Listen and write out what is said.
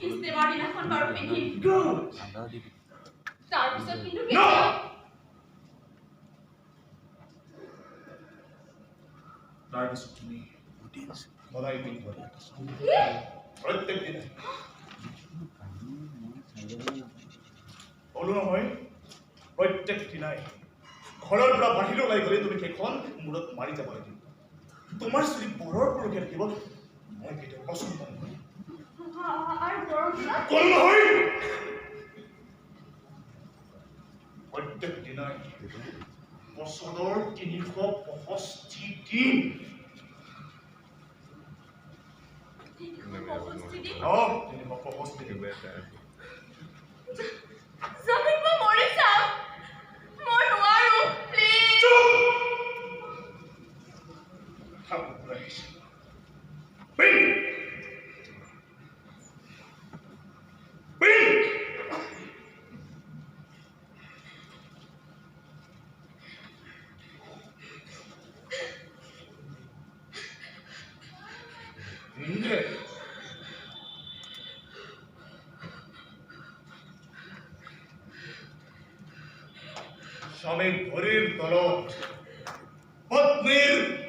ইস্তেমাৰ দিনাখন বাৰু পিন্ধিম তাৰপিছত কিন্তু তাৰপিছত তুমি সদায় পিন্ধিব প্ৰত্যেক দিনে ক'লো নহয় প্ৰত্যেক দিনাই ঘৰৰ পৰা বাহিৰ ওলাই গ'লে তুমি সেইখন মূৰত মাৰি যাব লাগিব তোমাৰ চুলি বৰৰ পুৰুষে থাকিব মই কেতিয়াও পচন্দ নকৰোঁ ক'লো নহয় প্ৰত্যেক দিনাই বছৰৰ 365 দিন জামিন মই মৰি যাম মই নোৱাৰো প্লিজ স্বামীৰ ভৰিৰ তলত পত্নীৰ